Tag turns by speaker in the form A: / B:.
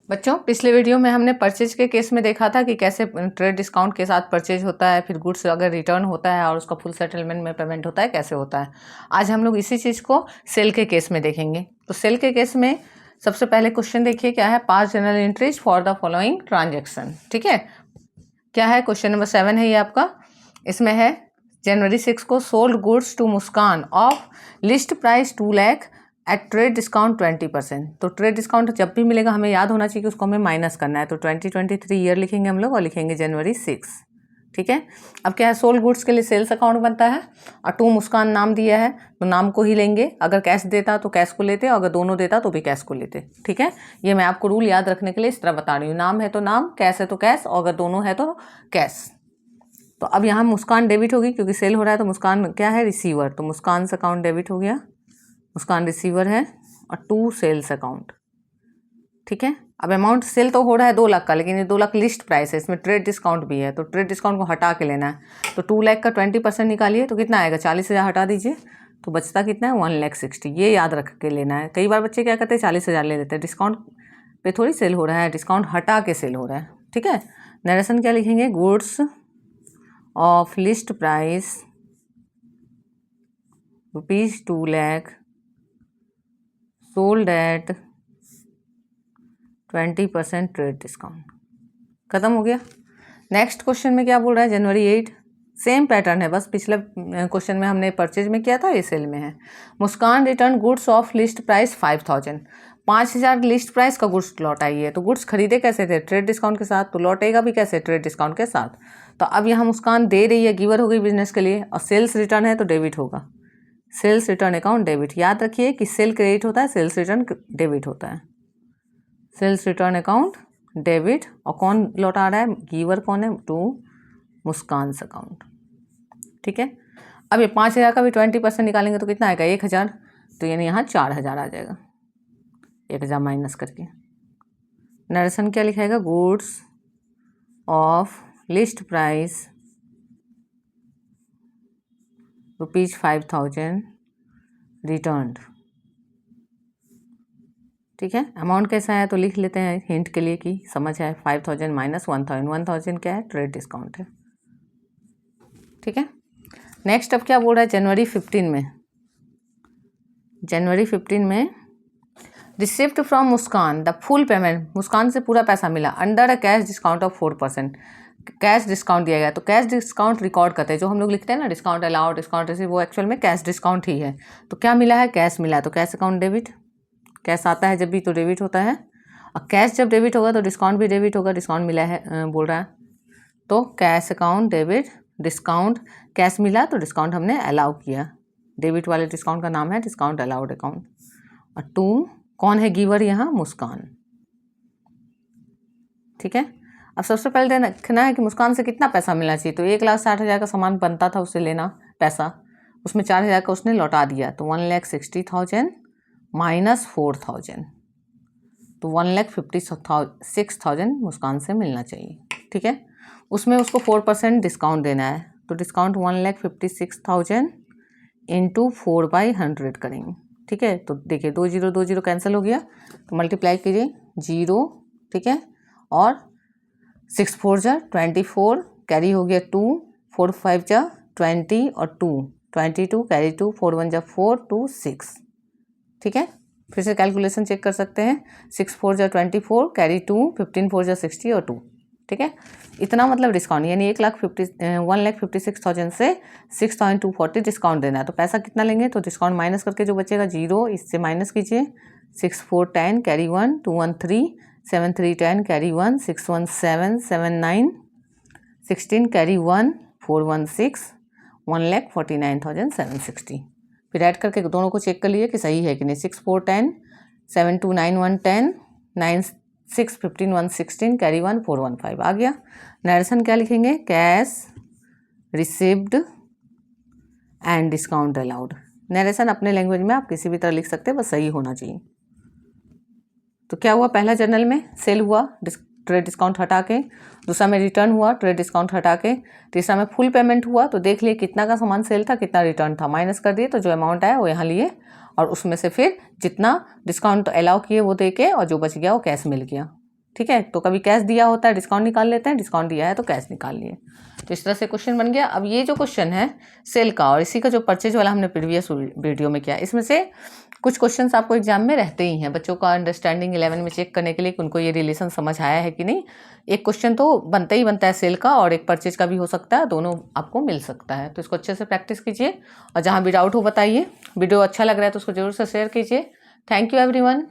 A: बच्चों, पिछले वीडियो में हमने परचेज के केस में देखा था कि कैसे ट्रेड डिस्काउंट के साथ परचेज होता है, फिर गुड्स अगर रिटर्न होता है और उसका फुल सेटलमेंट में पेमेंट होता है कैसे होता है। आज हम लोग इसी चीज़ को सेल के केस में देखेंगे। तो सेल के केस में सबसे पहले क्वेश्चन देखिए क्या है, pass general entries for the following transaction. ठीक है, क्या है, क्वेश्चन नंबर 7 है ये आपका। इसमें है जनवरी 6 को sold goods to Muskan of list price 2 lakh at trade discount 20%। तो ट्रेड डिस्काउंट जब भी मिलेगा हमें याद होना चाहिए कि उसको हमें माइनस करना है। तो 2023 ईयर लिखेंगे हम लोग और लिखेंगे जनवरी 6। ठीक है, अब क्या है, सोल्ड गुड्स के लिए सेल्स अकाउंट बनता है और टू मुस्कान नाम दिया है तो नाम को ही लेंगे। अगर कैश देता तो कैश को लेते, अगर दोनों देता तो भी कैश को लेते। ठीक है, ये मैं आपको रूल याद रखने के लिए इस तरह बता रही हूँ। नाम है तो नाम, कैश है तो कैश, और अगर दोनों है तो कैश। तो अब यहाँ मुस्कान डेबिट होगी क्योंकि सेल हो रहा है। तो मुस्कान क्या है, रिसीवर, तो मुस्कान से अकाउंट डेबिट हो गया, मुस्कान रिसीवर है, और टू सेल्स अकाउंट। ठीक है, अब अमाउंट सेल तो हो रहा है 2 लाख का, लेकिन ये 2 लाख लिस्ट प्राइस है, इसमें ट्रेड डिस्काउंट भी है। तो ट्रेड डिस्काउंट को हटा के लेना है। तो 2 लाख का 20% निकालिए तो कितना आएगा, 40,000 हटा दीजिए तो बचता कितना है, 1,60,000। ये याद रख के लेना है। कई बार बच्चे क्या करते हैं, 40,000 ले लेते हैं। डिस्काउंट पे थोड़ी सेल हो रहा है, डिस्काउंट हटा के सेल हो रहा है। ठीक है, नरेशन क्या लिखेंगे, goods of list price ₹2 lakh sold at 20% trade discount. खत्म हो गया। नेक्स्ट क्वेश्चन में क्या बोल रहा है, जनवरी 8। सेम पैटर्न है, बस पिछले क्वेश्चन में हमने परचेज में किया था, ये सेल में है। Muskan return goods of list price 5,000। 5,000 list price का गुड्स लौटाई है। तो गुड्स खरीदे कैसे थे, ट्रेड डिस्काउंट के साथ, तो लौटेगा भी कैसे, ट्रेड डिस्काउंट के साथ। तो अब यहाँ मुस्कान दे रही है, गिवर हो गई बिजनेस के लिए, और सेल्स रिटर्न है तो डेबिट होगा। Sales return account debit. याद रखिए कि सेल क्रेडिट होता है, सेल्स रिटर्न डेबिट होता है। सेल्स रिटर्न अकाउंट डेबिट, और कौन लौटा रहा है, गिवर कौन है, टू मुस्कान अकाउंट। ठीक है, अब ये 5,000 का भी 20% निकालेंगे तो कितना आएगा, 1,000। तो यानी यहाँ 4,000 आ जाएगा, 1,000 माइनस करके। नरेशन क्या लिखाएगा, goods of list price ₹5,000 returned. ठीक है, अमाउंट कैसा है तो लिख लेते हैं हिंट के लिए कि समझ है। 5,000 माइनस 1,000, 1,000 क्या है, ट्रेड डिस्काउंट है। ठीक है, नेक्स्ट अब क्या बोल रहा है, जनवरी 15 में। जनवरी 15 में received from Muskan the full payment. Muskan से पूरा पैसा मिला under a cash discount of 4%। Cash discount दिया गया। तो कैश डिस्काउंट रिकॉर्ड करते हैं, जो हम लोग लिखते हैं ना, डिस्काउंट अलाउड, डिस्काउंट रिसीव, वो एक्चुअल में कैश डिस्काउंट ही है। तो क्या मिला है, कैश मिला है, तो कैश अकाउंट डेबिट। कैश आता है जब भी तो डेबिट होता है, और कैश जब डेबिट होगा तो डिस्काउंट भी डेबिट होगा। डिस्काउंट मिला है बोल रहा है, तो cash account debit. Discount cash मिला तो डिस्काउंट हमने अलाउ किया। डेबिट वाले डिस्काउंट का नाम है डिस्काउंट अलाउड अकाउंट। और टू कौन है, गिवर, यहाँ मुस्कान। ठीक है, अब सबसे पहले देखना है कि मुस्कान से कितना पैसा मिलना चाहिए। तो 1,60,000 का सामान बनता था उससे लेना पैसा, उसमें 4,000 का उसने लौटा दिया। तो 1,60,000 माइनस 4,000, तो 1,56,000 मुस्कान से मिलना चाहिए। ठीक है, उसमें उसको 4% डिस्काउंट देना है। तो डिस्काउंट 1,56,000 इंटू 4/100 करेंगे। ठीक है, तो देखिए 20 कैंसिल हो गया, तो मल्टीप्लाई कीजिए 0। ठीक है, और 6 4 जा 24, कैरी हो गया 2, 4 5 जा 20 और 2 22, कैरी 2, 4 1 जा 4, 2 6। ठीक है, फिर से कैलकुलेशन चेक कर सकते हैं। 6 4 जा 24, कैरी 2, 15 4 जा 60 और 2। ठीक है, इतना मतलब डिस्काउंट, यानी 1,56,000 से 6,240 डिस्काउंट देना है। तो पैसा कितना लेंगे, तो डिस्काउंट माइनस करके जो बचेगा 0, इससे माइनस कीजिए। 6 4 10, कैरी 1, 2 1 3, 7 3 10, कैरी 1, 6 1 7, 7 9 16, कैरी 1, 4 1 6, 1,49,760। फिर ऐड करके दोनों को चेक कर लिए कि सही है कि नहीं। 6 4 10, 7 2 9 1 10, 9 6 15 1 16, कैरी 1 4 1 5 आ गया। नरेशन क्या लिखेंगे, cash received and discount allowed. Narration अपने लैंग्वेज में आप किसी भी तरह लिख सकते हैं, बस सही होना चाहिए। तो क्या हुआ, पहला जर्नल में सेल हुआ ट्रेड डिस्काउंट हटा के, दूसरा में रिटर्न हुआ ट्रेड डिस्काउंट हटा के, तीसरा में फुल पेमेंट हुआ। तो देख लिए कितना का सामान सेल था, कितना रिटर्न था, माइनस कर दिए, तो जो अमाउंट आया वो यहाँ लिए, और उसमें से फिर जितना डिस्काउंट अलाउ किए वो दे के, और जो बच गया वो कैश मिल गया। ठीक है, तो कभी कैश दिया होता है डिस्काउंट निकाल लेते हैं, डिस्काउंट दिया है तो कैश निकाल लिए। तो इस तरह से क्वेश्चन बन गया। अब ये जो क्वेश्चन है सेल का और इसी का जो परचेज वाला हमने प्रीवियस वीडियो में किया, इसमें से कुछ क्वेश्चंस आपको एग्जाम में रहते ही हैं बच्चों का अंडरस्टैंडिंग 11 में चेक करने के लिए कि उनको ये रिलेशन समझ आया है कि नहीं। एक क्वेश्चन तो बनता ही बनता है सेल का और एक परचेज का भी हो सकता है, दोनों आपको मिल सकता है। तो इसको अच्छे से प्रैक्टिस कीजिए और जहाँ भी डाउट हो बताइए। वीडियो अच्छा लग रहा है तो उसको जरूर से शेयर कीजिए। Thank you everyone.